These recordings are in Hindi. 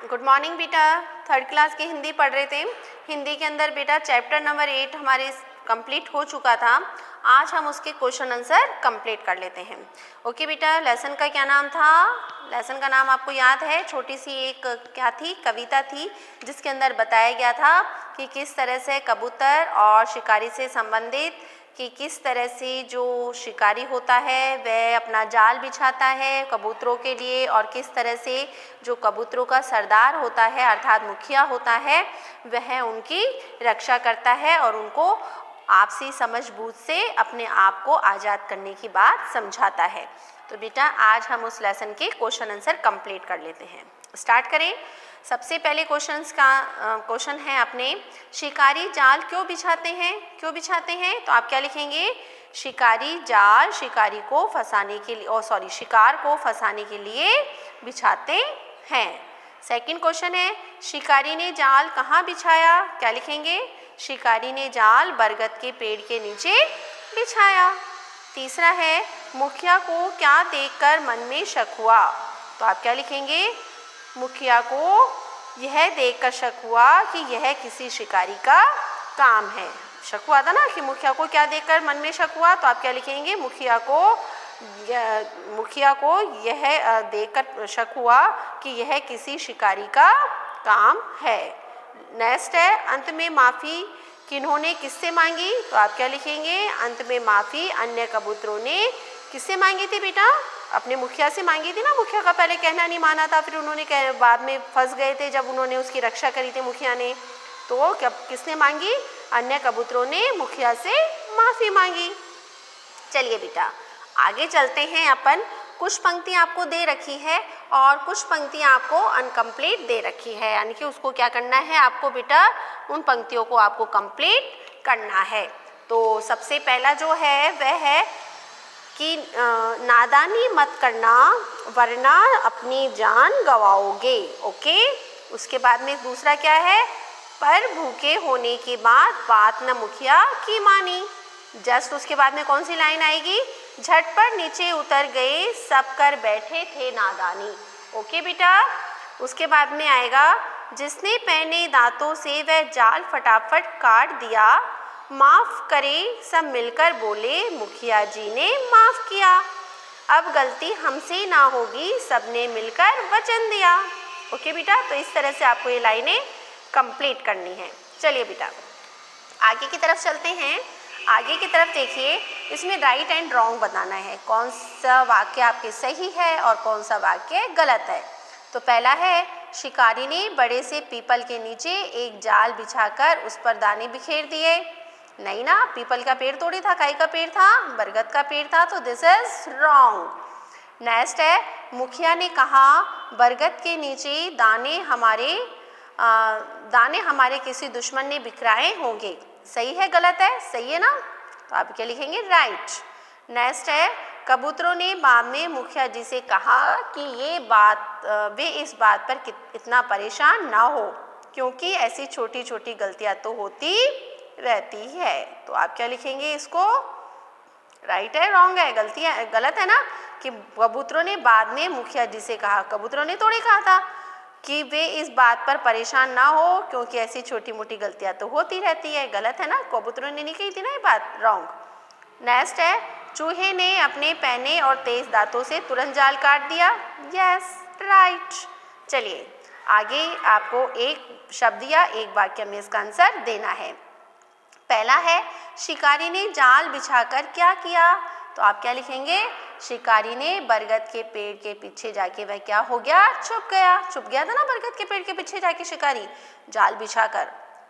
गुड मॉर्निंग बेटा। थर्ड क्लास की हिंदी पढ़ रहे थे। हिंदी के अंदर बेटा चैप्टर नंबर 8 हमारे कंप्लीट हो चुका था। आज हम उसके क्वेश्चन आंसर कंप्लीट कर लेते हैं। ओके बेटा, लेसन का क्या नाम था? लेसन का नाम आपको याद है? छोटी सी एक क्या थी, कविता थी, जिसके अंदर बताया गया था कि किस तरह से कबूतर और शिकारी से संबंधित, कि किस तरह से जो शिकारी होता है वह अपना जाल बिछाता है कबूतरों के लिए, और किस तरह से जो कबूतरों का सरदार होता है अर्थात मुखिया होता है वह उनकी रक्षा करता है और उनको आपसी समझबूझ से अपने आप को आज़ाद करने की बात समझाता है। तो बेटा आज हम उस लेसन के क्वेश्चन आंसर कंप्लीट कर लेते हैं। स्टार्ट करें। सबसे पहले क्वेश्चन है अपने, शिकारी जाल क्यों बिछाते हैं? क्यों बिछाते हैं? तो आप क्या लिखेंगे? शिकारी जाल शिकारी को फंसाने के लिए, शिकार को फंसाने के लिए बिछाते हैं। सेकंड क्वेश्चन है, शिकारी ने जाल कहाँ बिछाया? क्या लिखेंगे? शिकारी ने जाल बरगद के पेड़ के नीचे बिछाया। तीसरा है, मुखिया को क्या देखकर मन में शक हुआ? तो आप क्या लिखेंगे? मुखिया को यह देखकर शक हुआ कि यह किसी शिकारी का काम है। शक हुआ था ना कि मुखिया को क्या देखकर मन में शक हुआ, तो आप क्या लिखेंगे? मुखिया को यह देखकर शक हुआ कि यह किसी शिकारी का काम है। नेक्स्ट है, अंत में माफ़ी किन्होंने किससे मांगी? तो आप क्या लिखेंगे? अंत में माफ़ी अन्य कबूतरों ने किससे मांगी थी बेटा? अपने मुखिया से मांगी थी ना। मुखिया का पहले कहना नहीं माना था, फिर उन्होंने बाद में फंस गए थे जब उन्होंने उसकी रक्षा करी थी मुखिया ने। तो किसने मांगी? अन्य कबूतरों ने मुखिया से माफ़ी मांगी। चलिए बेटा आगे चलते हैं अपन। कुछ पंक्ति आपको दे रखी है और कुछ पंक्तियाँ आपको अनकम्प्लीट दे रखी है, यानी कि उसको क्या करना है आपको बेटा? उन पंक्तियों को आपको कंप्लीट करना है। तो सबसे पहला जो है वह है कि नादानी मत करना वरना अपनी जान गंवाओगे। ओके। उसके बाद में दूसरा क्या है? पर भूखे होने के बाद बात न मुखिया की मानी। जस्ट उसके बाद में कौन सी लाइन आएगी? झटपट नीचे उतर गए सब कर बैठे थे नादानी। ओके बेटा। उसके बाद में आएगा, जिसने पहने दांतों से वह जाल फटाफट काट दिया, माफ़ करे सब मिलकर बोले मुखिया जी ने माफ़ किया, अब गलती हमसे ना होगी सबने मिलकर वचन दिया। ओके बेटा, तो इस तरह से आपको ये लाइनें कंप्लीट करनी है। चलिए बेटा आगे की तरफ चलते हैं। आगे की तरफ देखिए, इसमें राइट एंड रॉन्ग बताना है, कौन सा वाक्य आपके सही है और कौन सा वाक्य गलत है। तो पहला है, शिकारी ने बड़े से पीपल के नीचे एक जाल बिछाकर उस पर दाने बिखेर दिए। नहीं ना, पीपल का पेड़ थोड़ी था, काई का पेड़ था? बरगद का पेड़ था, तो दिस इज रॉन्ग। नेक्स्ट है, मुखिया ने कहा बरगद के नीचे दाने हमारे किसी दुश्मन ने बिखराए होंगे। सही है गलत है? सही है ना, तो आप क्या लिखेंगे? राइट। नेक्स्ट है, कबूतरों ने बाद में मुखिया जी से कहा कि वे इस बात पर इतना परेशान ना हो क्योंकि ऐसी छोटी छोटी गलतियां तो होती रहती है। तो आप क्या लिखेंगे इसको? राइट है रॉन्ग है? गलत है ना, कि कबूतरों ने बाद में मुखिया जी से कहा। कबूतरों ने थोड़ी कहा था कि वे इस बात पर परेशान ना हो क्योंकि ऐसी छोटी मोटी गलतियां तो होती रहती है। गलत है ना, कबूतरों ने नहीं कही थी ना ये बात। रॉन्ग। नेक्स्ट है, चूहे ने अपने पैने और तेज दांतों से तुरंत जाल काट दिया। Yes right. चलिए आगे आपको एक शब्द या एक वाक्य में इसका आंसर देना है। पहला है, शिकारी ने जाल बिछाकर क्या किया? तो आप क्या लिखेंगे? शिकारी ने बरगद के पेड़ के पीछे जाके वह क्या हो गया? छुप गया। छुप गया था ना बरगद के पेड़ के पीछे जाके शिकारी, जाल बिछाकर।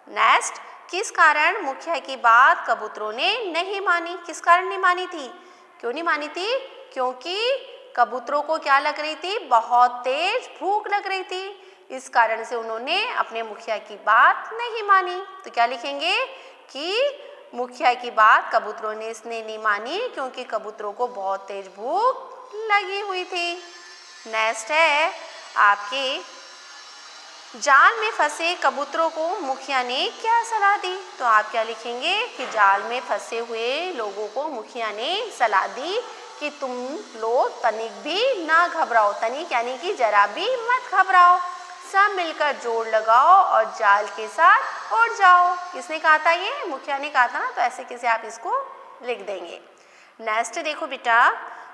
नेक्स्ट, किस कारण मुखिया की बात कबूतरों ने नहीं मानी? किस कारण नहीं मानी थी? क्यों नहीं मानी थी? क्योंकि कबूतरों को क्या लग रही थी? बहुत तेज भूख लग रही थी। इस कारण से उन्होंने अपने मुखिया की बात नहीं मानी। तो क्या लिखेंगे कि मुखिया की बात कबूतरों ने इसने नहीं मानी क्योंकि कबूतरों को बहुत तेज भूख लगी हुई थी। नेक्स्ट है आपके, जाल में फंसे कबूतरों को मुखिया ने क्या सलाह दी? तो आप क्या लिखेंगे कि जाल में फंसे हुए लोगों को मुखिया ने सलाह दी कि तुम लोग तनिक भी ना घबराओ। तनिक यानी कि जरा भी मत घबराओ, सब मिलकर जोड़ लगाओ और जाल के साथ उड़ जाओ। किसने कहा था ये? मुखिया ने कहा था ना, तो ऐसे कैसे आप इसको लिख देंगे। नेक्स्ट देखो बेटा,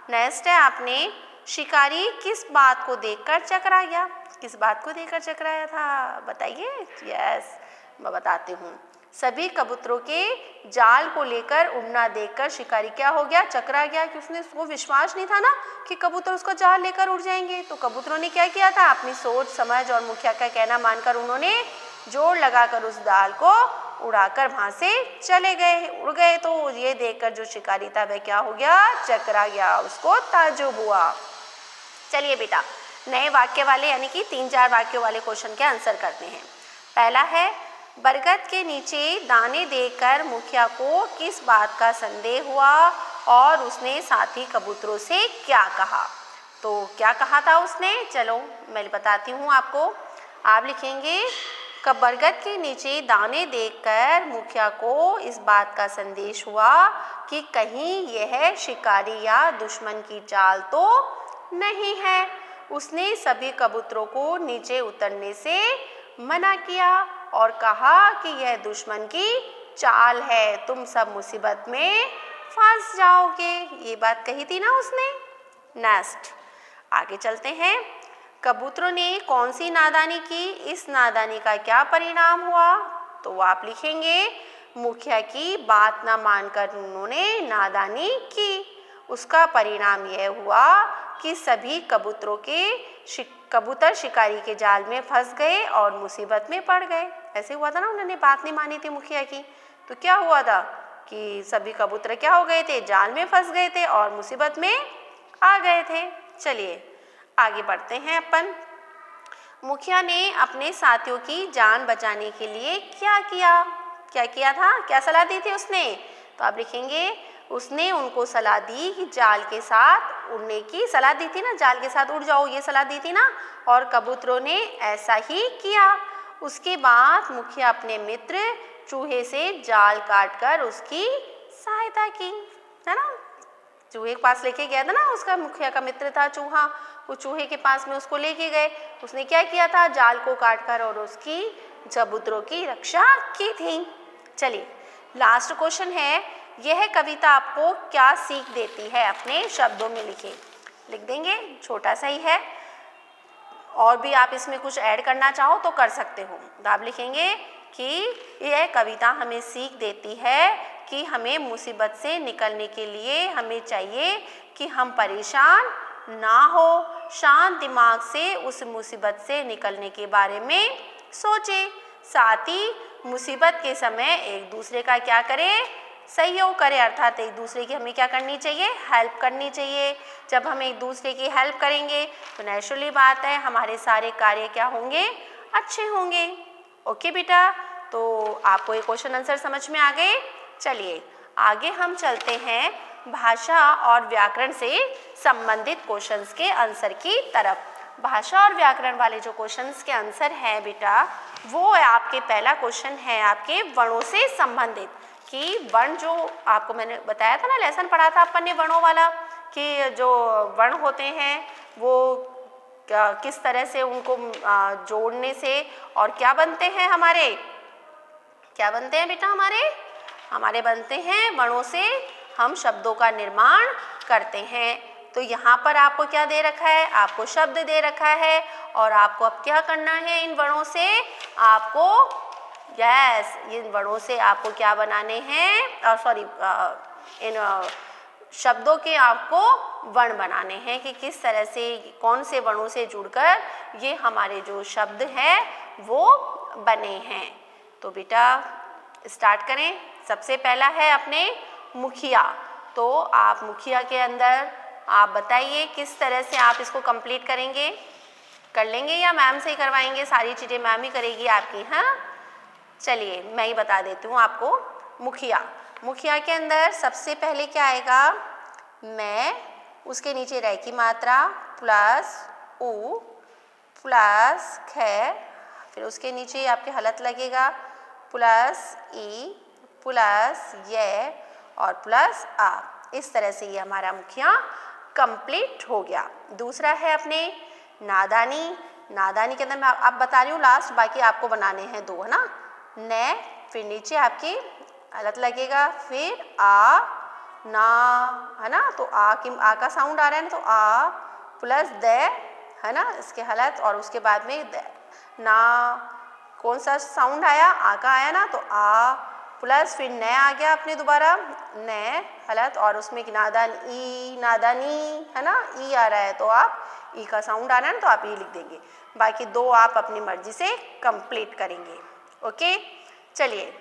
नेक्स्ट है आपने शिकारी किस बात को देखकर चकरा गया? किस बात को देखकर चकराया था बताइए। यस, मैं बताती हूँ। सभी कबूतरों के जाल को लेकर उड़ना देखकर शिकारी क्या हो गया? चकरा गया, कि उसको विश्वास नहीं था ना कि कबूतर उसका जाल लेकर उड़ जाएंगे। तो कबूतरों ने क्या किया था? अपनी सोच समझ और मुखिया का कहना मानकर उन्होंने जोर लगाकर उस जाल को उड़ाकर वहां से चले गए, उड़ गए। तो ये देखकर जो शिकारी था वह क्या हो गया? चकरा गया, उसको ताज्जुब हुआ। चलिए बेटा, नए वाक्य वाले यानी कि 3-4 वाक्यों वाले क्वेश्चन के आंसर करते हैं। पहला है, बरगद के नीचे दाने देखकर मुखिया को किस बात का संदेह हुआ और उसने साथी कबूतरों से क्या कहा? तो क्या कहा था उसने? चलो मैं बताती हूँ आपको। आप लिखेंगे, बरगद के नीचे दाने देखकर मुखिया को इस बात का संदेश हुआ कि कहीं यह शिकारी या दुश्मन की चाल तो नहीं है। उसने सभी कबूतरों को नीचे उतरने से मना किया और कहा कि यह दुश्मन की चाल है, तुम सब मुसीबत में फंस जाओगे। ये बात कही थी ना उसने। नेक्स्ट आगे चलते हैं। कबूतरों ने कौन सी नादानी की? इस नादानी का क्या परिणाम हुआ? तो आप लिखेंगे, मुखिया की बात ना मानकर उन्होंने नादानी की। उसका परिणाम यह हुआ कि सभी कबूतरों के कबूतर शिकारी के जाल में फंस गए और मुसीबत में पड़ गए। ऐसे हुआ था ना, उन्होंने बात नहीं मानी थी मुखिया की, तो क्या हुआ था कि सभी कबूतर क्या हो गए थे? जाल में फंस गए थे और मुसीबत में आ गए थे। चलिए आगे बढ़ते हैं अपन। मुखिया ने अपने साथियों की जान बचाने के लिए क्या किया? क्या किया था? क्या सलाह दी थी उसने? तो आप लिखेंगे, उसने उनको सलाह दी कि जाल के साथ उड़ने की सलाह दी थी ना, जाल के साथ उड़ जाओ, ये सलाह दी थी ना, और कबूतरों ने ऐसा ही किया। उसके बाद मुखिया अपने मित्र चूहे से जाल काटकर उसकी सहायता की, है ना। चूहे के पास लेके गया था ना, उसका मुखिया का मित्र था चूहा, वो चूहे के पास में उसको लेके गए। उसने क्या किया था? जाल को काटकर और उसकी कबूतरों की रक्षा की थी। चलिए लास्ट क्वेश्चन है, यह कविता आपको क्या सीख देती है? अपने शब्दों में लिख देंगे, छोटा सा ही है, और भी आप इसमें कुछ ऐड करना चाहो तो कर सकते हो। तो आप लिखेंगे कि यह कविता हमें सीख देती है कि हमें मुसीबत से निकलने के लिए हमें चाहिए कि हम परेशान ना हो, शांत दिमाग से उस मुसीबत से निकलने के बारे में सोचें। साथ ही मुसीबत के समय एक दूसरे का क्या करें? सहयोग करें, अर्थात एक दूसरे की हमें क्या करनी चाहिए? हेल्प करनी चाहिए। जब हम एक दूसरे की हेल्प करेंगे तो नेचुरली बात है हमारे सारे कार्य क्या होंगे? अच्छे होंगे। ओके बेटा, तो आपको ये क्वेश्चन आंसर समझ में आ गए। चलिए आगे हम चलते हैं भाषा और व्याकरण से संबंधित क्वेश्चंस के आंसर की तरफ। भाषा और व्याकरण वाले जो क्वेश्चंस के आंसर हैं बेटा, वो आपके पहला क्वेश्चन है आपके वर्णों से संबंधित, कि वर्ण जो आपको मैंने बताया था ना, लेसन पढ़ा था अपन ने वर्णों वाला, कि जो वर्ण होते हैं वो किस तरह से उनको जोड़ने से और क्या बनते हैं हमारे, क्या बनते हैं बेटा? हमारे बनते हैं वर्णों से हम शब्दों का निर्माण करते हैं। तो यहाँ पर आपको क्या दे रखा है? आपको शब्द दे रखा है, और आपको अब क्या करना है? इन वर्णों से आपको इन वर्णों से आपको क्या बनाने हैं? इन शब्दों के आपको वर्ण बनाने हैं कि किस तरह से कौन से वर्णों से जुड़कर ये हमारे जो शब्द हैं वो बने हैं। तो बेटा स्टार्ट करें। सबसे पहला है अपने मुखिया। तो आप मुखिया के अंदर आप बताइए किस तरह से आप इसको कंप्लीट करेंगे? कर लेंगे या मैम से ही करवाएंगे? सारी चीज़ें मैम ही करेगी आपकी। हाँ चलिए मैं ही बता देती हूँ आपको। मुखिया के अंदर सबसे पहले क्या आएगा? मैं, उसके नीचे रह की मात्रा प्लस उ प्लस ख, फिर उसके नीचे आपके हलत लगेगा प्लस ई प्लस ये और प्लस आ। इस तरह से ये हमारा मुखिया कंप्लीट हो गया। दूसरा है अपने नादानी। नादानी के अंदर मैं आप बता रही हूँ लास्ट, बाकी आपको बनाने हैं 2, है ना। न, फिर नीचे आपकी हलत लगेगा, फिर आ ना, है ना। तो आ का साउंड आ रहा है ना, तो आ प्लस द, है ना, इसके हलत, और उसके बाद में द ना। कौन सा साउंड आया, आ का आया ना, तो आ प्लस फिर न आ गया अपने दोबारा, न हलत, और उसमें नादानी, है ना, ई आ रहा है, तो आप ई का साउंड आ रहा है ना, तो आप ई लिख देंगे। बाकी 2 आप अपनी मर्जी से कंप्लीट करेंगे। ओके, चलिए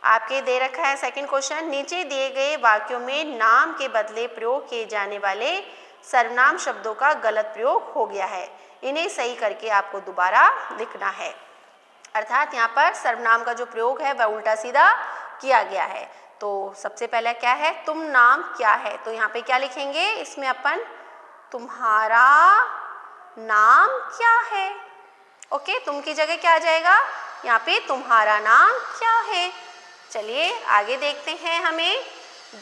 आपके दे रखा है सेकंड क्वेश्चन। नीचे दिए गए वाक्यों में नाम के बदले प्रयोग किए जाने वाले सर्वनाम शब्दों का गलत प्रयोग हो गया है, इन्हें सही करके आपको दोबारा लिखना है। अर्थात यहाँ पर सर्वनाम का जो प्रयोग है वह उल्टा सीधा किया गया है। तो सबसे पहला क्या है, तुम नाम क्या है, तो यहाँ पे क्या लिखेंगे, इसमें अपन तुम्हारा नाम क्या है। ओके, तुम की जगह क्या आ जाएगा, यहाँ पे तुम्हारा नाम क्या है। चलिए आगे देखते हैं। हमें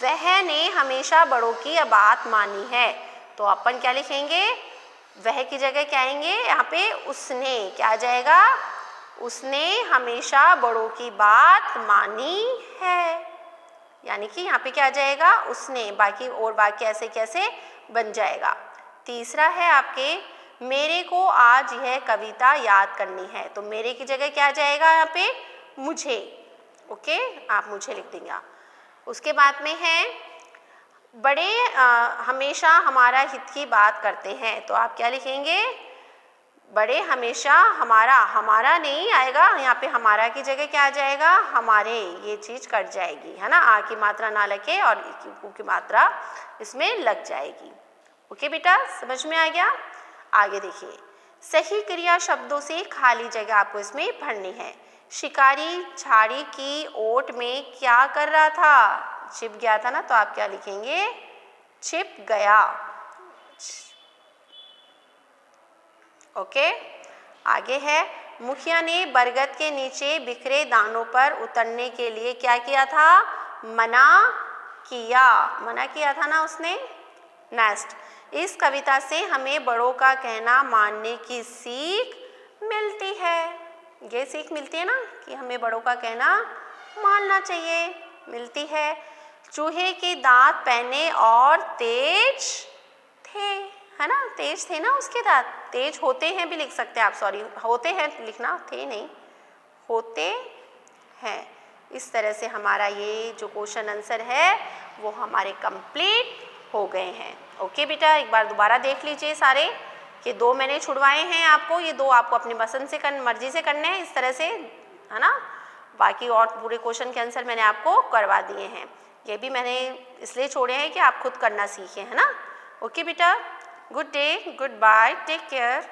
वह ने हमेशा बड़ों की बात मानी है, तो अपन क्या लिखेंगे, वह की जगह क्या आएंगे, यहाँ पे उसने क्या आ जाएगा, उसने हमेशा बड़ों की बात मानी है, यानी कि यहाँ पे क्या आ जाएगा, उसने। बाकी और वाक्य ऐसे कैसे बन जाएगा। तीसरा है आपके, मेरे को आज यह कविता याद करनी है, तो मेरे की जगह क्या आ जाएगा, यहाँ पे मुझे। ओके, आप मुझे लिख देंगे। उसके बाद में है, बड़े हमेशा हमारा हित की बात करते हैं, तो आप क्या लिखेंगे, बड़े हमेशा हमारा नहीं आएगा, यहाँ पे हमारा की जगह क्या आ जाएगा, हमारे, ये चीज़ कट जाएगी, है ना। आ की मात्रा ना लगे और ई की मात्रा इसमें लग जाएगी। ओके बेटा, समझ में आ गया। आगे देखिए, सही क्रिया शब्दों से खाली जगह आपको इसमें भरनी है। शिकारी झाड़ी की ओट में क्या कर रहा था, छिप गया था ना, तो आप क्या लिखेंगे, छिप गया। ओके, आगे है, मुखिया ने बरगद के नीचे बिखरे दानों पर उतरने के लिए क्या किया था, मना किया था ना उसने। नेक्स्ट, इस कविता से हमें बड़ों का कहना मानने की सीख मिलती है। ये सीख मिलती है ना कि हमें बड़ों का कहना मानना चाहिए, मिलती है। चूहे के दांत पैने और तेज थे, है ना, तेज थे ना उसके दांत, तेज होते हैं भी लिख सकते हैं आप, सॉरी होते हैं लिखना, थे नहीं, होते हैं। इस तरह से हमारा ये जो क्वेश्चन आंसर है वो हमारे कंप्लीट हो गए हैं। ओके बेटा, एक बार दोबारा देख लीजिए सारे, कि 2 मैंने छुड़वाए हैं आपको, ये 2 आपको अपनी पसंद से मर्जी से करने हैं, इस तरह से, है ना। बाकी और पूरे क्वेश्चन के आंसर मैंने आपको करवा दिए हैं, ये भी मैंने इसलिए छोड़े हैं कि आप खुद करना सीखें, है ना। ओके बेटा, good day, goodbye, take care.